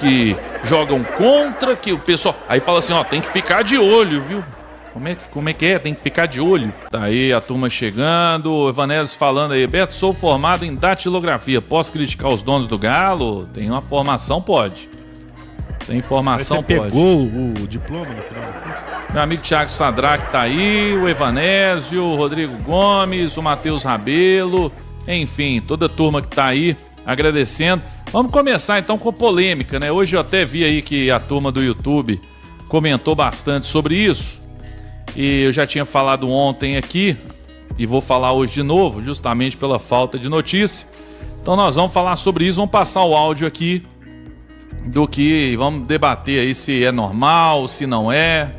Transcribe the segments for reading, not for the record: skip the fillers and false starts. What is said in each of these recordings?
que jogam contra, que o pessoal... Aí fala assim, ó, tem que ficar de olho, viu? Como é que é? Tem que ficar de olho. Tá aí a turma chegando, o Evanésio falando aí, Beto, sou formado em datilografia, posso criticar os donos do Galo? Tem uma formação, pode. Tem formação, você pode. Pegou o diploma no final do curso? Meu amigo Thiago Sadraque tá aí, o Evanésio, o Rodrigo Gomes, o Matheus Rabelo, enfim, toda a turma que tá aí agradecendo. Vamos começar então com polêmica, né? Hoje eu até vi aí que a turma do YouTube comentou bastante sobre isso. E eu já tinha falado ontem aqui, e vou falar hoje de novo, justamente pela falta de notícia. Então nós vamos falar sobre isso, vamos passar o áudio aqui, vamos debater aí se é normal, se não é,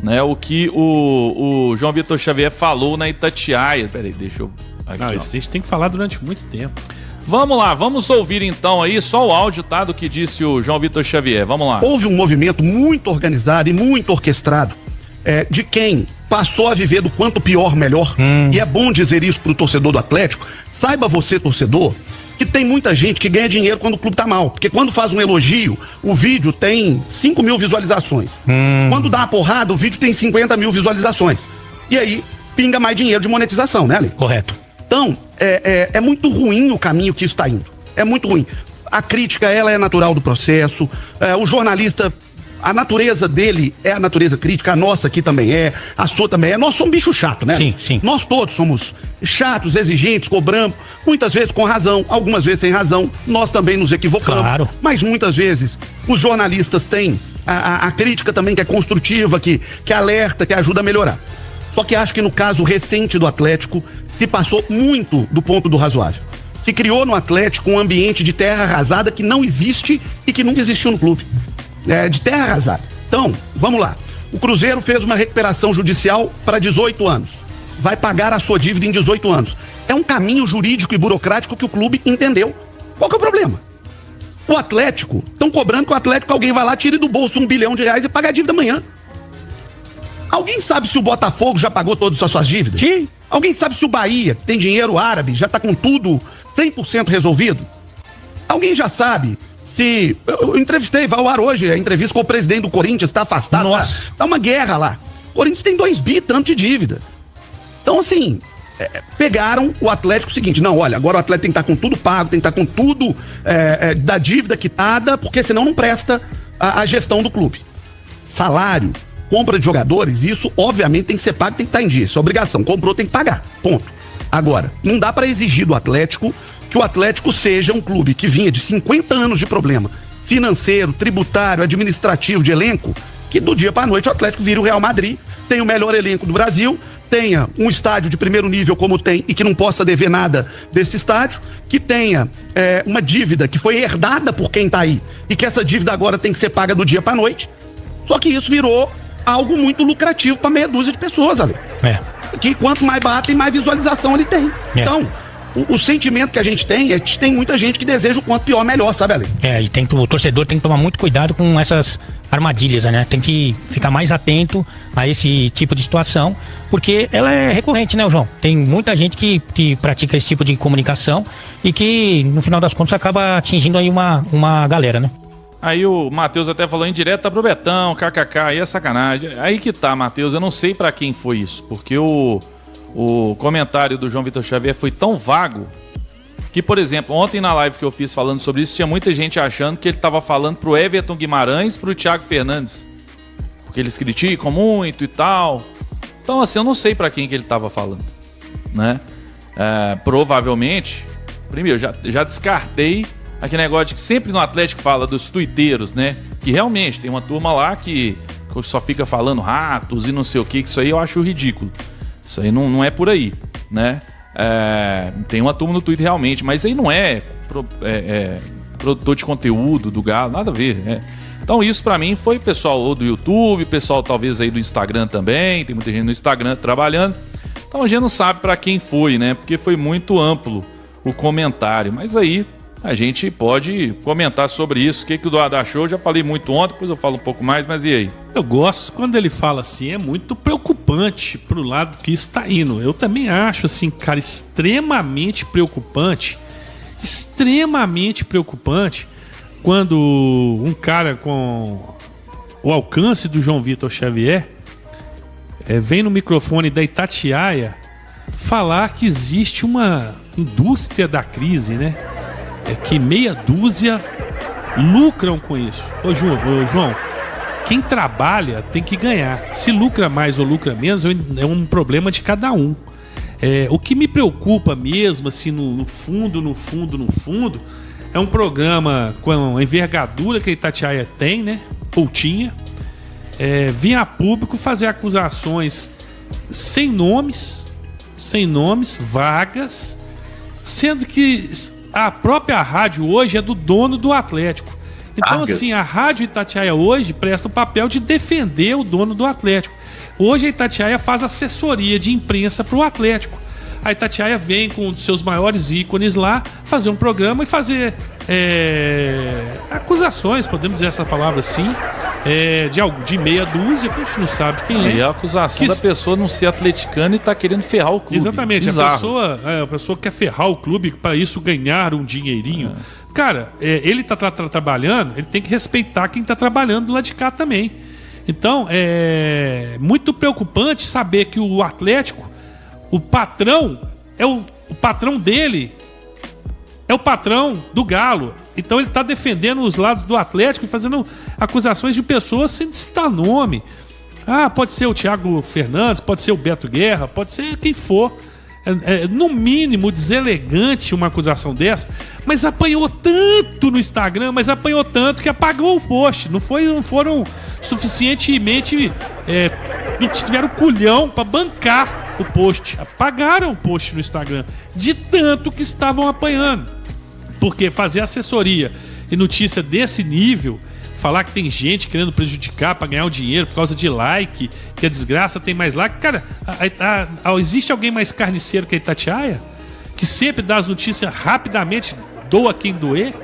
né? O que o João Vitor Xavier falou na Itatiaia. Peraí, deixa eu... Aqui, não, isso a gente tem que falar durante muito tempo. Vamos lá, vamos ouvir então aí só o áudio, tá, do que disse o João Vitor Xavier. Vamos lá. Houve um movimento muito organizado e muito orquestrado de quem passou a viver do quanto pior, melhor. E é bom dizer isso pro torcedor do Atlético. Saiba você, torcedor, que tem muita gente que ganha dinheiro quando o clube tá mal. Porque quando faz um elogio, o vídeo tem 5 mil visualizações. Quando dá uma porrada, o vídeo tem 50 mil visualizações. E aí, pinga mais dinheiro de monetização, né, Ale? Correto. Então, é muito ruim o caminho que isso está indo. É muito ruim. A crítica, ela é natural do processo. O jornalista, a natureza dele é a natureza crítica. A nossa aqui também é. A sua também é. Nós somos bicho chato, né? Sim, sim. Nós todos somos chatos, exigentes, cobramos. Muitas vezes com razão, algumas vezes sem razão. Nós também nos equivocamos. Claro. Mas muitas vezes os jornalistas têm a crítica também que é construtiva, que alerta, que ajuda a melhorar. Só que acho que no caso recente do Atlético se passou muito do ponto do razoável. Se criou no Atlético um ambiente de terra arrasada que não existe e que nunca existiu no clube. De terra arrasada. Então, vamos lá. O Cruzeiro fez uma recuperação judicial para 18 anos. Vai pagar a sua dívida em 18 anos. É um caminho jurídico e burocrático que o clube entendeu. Qual que é o problema? O Atlético, estão cobrando que o Atlético, alguém vai lá, tire do bolso R$1 bilhão e paga a dívida amanhã. Alguém sabe se o Botafogo já pagou todas as suas dívidas? Sim. Alguém sabe se o Bahia, que tem dinheiro árabe, já tá com tudo 100% resolvido? Alguém já sabe se... Eu entrevistei, vai ao ar hoje, a entrevista com o presidente do Corinthians, tá afastado. Nossa. Tá uma guerra lá. O Corinthians tem 2 bi tanto de dívida. Então, assim, pegaram o Atlético o seguinte, não, olha, agora o Atlético tem que estar com tudo pago, tem que estar com tudo da dívida quitada, porque senão não presta a gestão do clube. Salário, compra de jogadores, isso obviamente tem que ser pago, tem que estar em dia, isso é obrigação, comprou, tem que pagar, ponto. Agora, não dá para exigir do Atlético que o Atlético seja um clube que vinha de 50 anos de problema financeiro, tributário, administrativo, de elenco, que do dia para noite o Atlético vira o Real Madrid, tem o melhor elenco do Brasil, tenha um estádio de primeiro nível como tem e que não possa dever nada desse estádio, que tenha uma dívida que foi herdada por quem tá aí e que essa dívida agora tem que ser paga do dia para noite. Só que isso virou algo muito lucrativo para meia dúzia de pessoas, ali. Que quanto mais batem, mais visualização ele tem. Então, o sentimento que a gente tem é que tem muita gente que deseja o quanto pior, melhor, sabe, Ale? E o torcedor tem que tomar muito cuidado com essas armadilhas, né? Tem que ficar mais atento a esse tipo de situação, porque ela é recorrente, né, João? Tem muita gente que pratica esse tipo de comunicação e que, no final das contas, acaba atingindo aí uma galera, né? Aí o Matheus até falou em direta pro Betão, kkk, aí é sacanagem. Aí que tá, Matheus, eu não sei pra quem foi isso, porque o comentário do João Vitor Xavier foi tão vago que, por exemplo, ontem na live que eu fiz falando sobre isso, tinha muita gente achando que ele tava falando pro Everton Guimarães, pro Thiago Fernandes, porque eles criticam muito e tal. Então, assim, eu não sei pra quem que ele tava falando, né? Provavelmente, primeiro, já descartei aquele negócio de que sempre no Atlético fala dos tuiteiros, né? Que realmente tem uma turma lá que só fica falando ratos e não sei o que isso aí eu acho ridículo. Isso aí não é por aí, né? Tem uma turma no Twitter realmente, mas aí não é produtor de conteúdo do Galo, nada a ver, né? Então isso pra mim foi pessoal do YouTube, pessoal talvez aí do Instagram também, tem muita gente no Instagram trabalhando. Então a gente não sabe pra quem foi, né? Porque foi muito amplo o comentário, mas aí a gente pode comentar sobre isso. O que o Eduardo achou? Eu já falei muito ontem, depois eu falo um pouco mais, mas e aí? Eu gosto quando ele fala assim, é muito preocupante pro lado que isso tá indo. Eu também acho, assim, cara, extremamente preocupante, quando um cara com o alcance do João Vitor Xavier vem no microfone da Itatiaia falar que existe uma indústria da crise, né? Que meia dúzia lucram com isso. Ô João, quem trabalha tem que ganhar. Se lucra mais ou lucra menos é um problema de cada um. O que me preocupa mesmo, assim, no fundo, é um programa com a envergadura que a Itatiaia tem, né? Ou tinha. Vir a público fazer acusações sem nomes, vagas, sendo que a própria rádio hoje é do dono do Atlético. Então, assim, a Rádio Itatiaia hoje presta o papel de defender o dono do Atlético. Hoje a Itatiaia faz assessoria de imprensa para o Atlético. A Itatiaia vem com um dos seus maiores ícones lá fazer um programa e fazer acusações, podemos dizer essa palavra assim, de meia dúzia, que a gente não sabe quem é. E a acusação da pessoa não ser atleticana e tá querendo ferrar o clube. Exatamente, bizarro. A pessoa quer ferrar o clube para isso ganhar um dinheirinho. Cara, ele tá trabalhando, ele tem que respeitar quem tá trabalhando lá de cá também. Então, é muito preocupante saber que o Atlético, o patrão o patrão dele é o patrão do Galo. Então ele está defendendo os lados do Atlético e fazendo acusações de pessoas sem citar nome. Pode ser o Thiago Fernandes, pode ser o Beto Guerra, pode ser quem for. No mínimo deselegante uma acusação dessa, mas apanhou tanto no Instagram, apanhou tanto que apagou o post. Não foram suficientemente, não tiveram culhão para bancar o post. Apagaram o post no Instagram de tanto que estavam apanhando. Porque fazer assessoria e notícia desse nível, falar que tem gente querendo prejudicar para ganhar o dinheiro por causa de like, que a desgraça tem mais like. Cara, existe alguém mais carniceiro que a Itatiaia? Que sempre dá as notícias rapidamente, doa quem doer?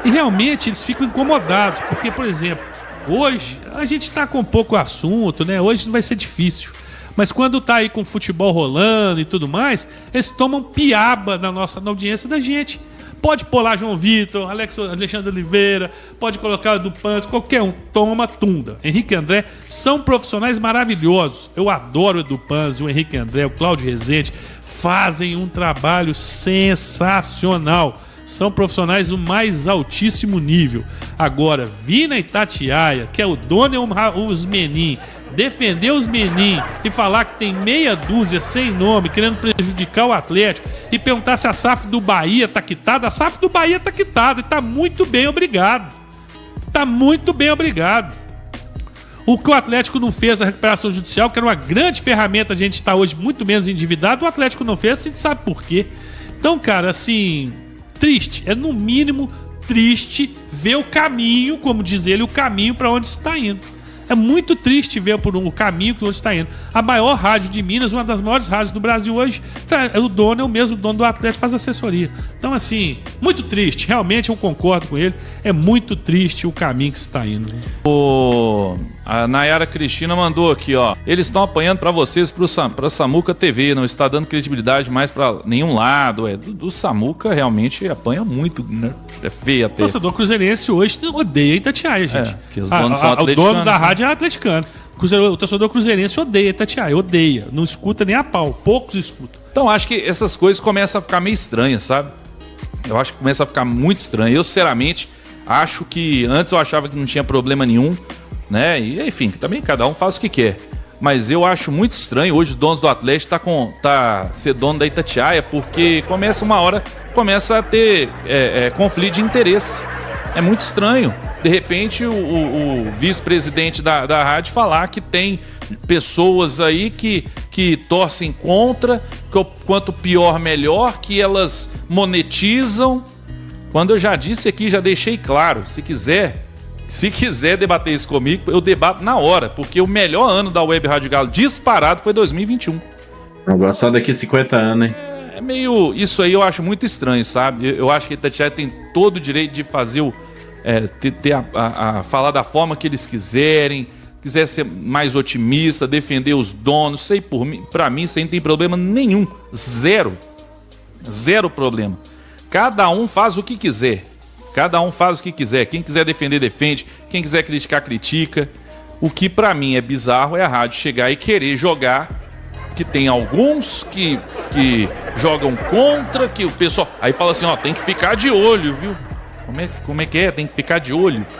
E realmente eles ficam incomodados. Porque, por exemplo, hoje a gente tá com pouco assunto, né? Hoje não vai ser difícil. Mas quando tá aí com o futebol rolando e tudo mais, eles tomam piaba na audiência da gente. Pode pôr lá João Vitor, Alexandre Oliveira, pode colocar o Dupan, qualquer um, toma tunda. Henrique e André são profissionais maravilhosos. Eu adoro o Dupan, o Henrique e André, o Cláudio Rezende, fazem um trabalho sensacional. São profissionais do mais altíssimo nível. Agora, vir na Itatiaia, que é o dono os menin, defender os menin e falar que tem meia dúzia sem nome, querendo prejudicar o Atlético, e perguntar se a SAF do Bahia tá quitada. A SAF do Bahia tá quitada e tá muito bem, obrigado. Tá muito bem, obrigado. O que o Atlético não fez na recuperação judicial, que era uma grande ferramenta, a gente está hoje muito menos endividado, o Atlético não fez, a gente sabe por quê. Então, cara, assim, triste, é no mínimo triste ver o caminho, como diz ele, o caminho para onde está indo. É muito triste ver por um caminho que você está indo. A maior rádio de Minas, uma das maiores rádios do Brasil hoje, o dono é o mesmo dono do Atlético, faz assessoria. Então, assim, muito triste. Realmente eu concordo com ele. É muito triste o caminho que você está indo. A Nayara Cristina mandou aqui, ó. Eles estão apanhando para vocês, pra Samuca TV. Não está dando credibilidade mais para nenhum lado. Do Samuca realmente apanha muito, né? É feio até. O torcedor cruzeirense hoje odeia Itatiaia, gente. Que os donos são atleticanos. O dono da rádio é atleticano. O torcedor cruzeirense odeia Itatiaia, odeia. Não escuta nem a pau, poucos escutam. Então acho que essas coisas começam a ficar meio estranhas, sabe? Eu acho que começa a ficar muito estranho. Eu, sinceramente, acho que antes eu achava que não tinha problema nenhum, né? E enfim, também cada um faz o que quer. Mas eu acho muito estranho hoje os donos do Atlético ser dono da Itatiaia, porque começa a ter conflito de interesse. É muito estranho. De repente, o vice-presidente da rádio falar que tem pessoas aí que torcem contra, que quanto pior, melhor, que elas monetizam. Quando eu já disse aqui, já deixei claro, se quiser debater isso comigo, eu debato na hora, porque o melhor ano da Web Rádio Galo disparado foi 2021. Agora só daqui 50 anos, hein? É meio... Isso aí eu acho muito estranho, sabe? Eu acho que a Itatiaia tem todo o direito de fazer falar da forma que eles quiserem, quiser ser mais otimista, defender os donos, sei por mim, pra mim isso aí não tem problema nenhum, zero problema. Cada um faz o que quiser, Cada um faz o que quiser. Quem quiser defender, defende. Quem quiser criticar, critica. O que pra mim é bizarro é a rádio chegar e querer jogar, que tem alguns que jogam contra, que o pessoal... Aí fala assim, ó, tem que ficar de olho, viu? Como é que é? Tem que ficar de olho.